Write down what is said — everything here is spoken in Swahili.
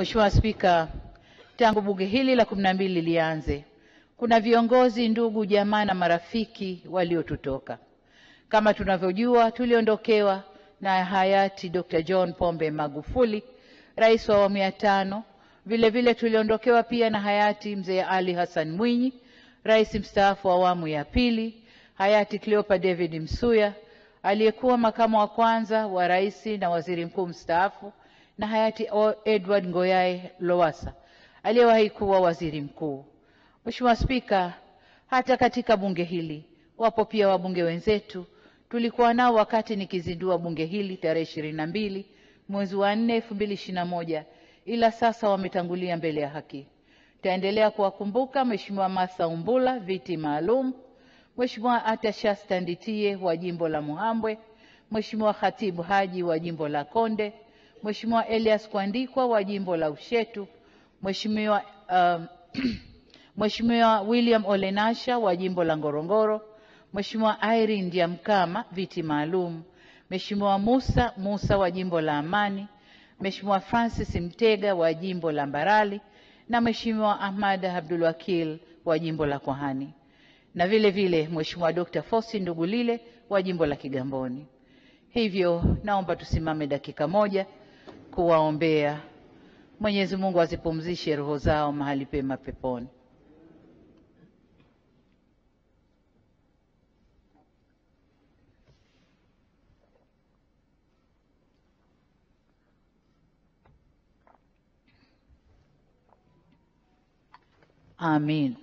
Mheshimiwa Spika, tangu bunge hili la 12 lianze, kuna viongozi, ndugu, jamaa na marafiki waliotutoka. Kama tunavyojua, tuliondokewa na hayati Dr. John Pombe Magufuli, rais wa awamu ya 5. Vile vile tuliondokewa pia na hayati Mzee Ali Hassan Mwinyi, rais mstaafu wa awamu ya 2, hayati Cleopa David Msuya, aliyekuwa makamu wa kwanza wa rais na waziri mkuu mstaafu, na hayati Edward Ngoyai Lowassa, aliyewahi kuwa waziri mkuu. Mheshimiwa Spika, hata katika bunge hili wapo pia wabunge wenzetu tulikuwa nao wakati nikizindua bunge hili tarehe 22 mwezi wa 4 2021, ila sasa wametangulia mbele ya haki. Taendelea kuwakumbuka Mheshimiwa Martha Umbula, viti maalum, Mheshimiwa Atashasta Nditie wa jimbo la Muhambwe, Mheshimiwa Khatibu Haji wa jimbo la Konde, Mheshimiwa Elias Kwandikwa wa jimbo la Ushetu, Mheshimiwa William Olenasha wa jimbo la Ngorongoro, Mheshimiwa Irene Ndiamkama, viti maalum, Mheshimiwa Musa wa jimbo la Amani, Mheshimiwa Francis Mtega wa jimbo la Mbarali, na Mheshimiwa Ahmad Abdul Wakil wa jimbo la Kwahani, na vile vile Mheshimiwa Dr. Fosi Ndugulile wa jimbo la Kigamboni. Hivyo naomba tusimame dakika moja kuwaombea. Mwenyezi Mungu azipumzishe roho zao mahali pema peponi. Amin.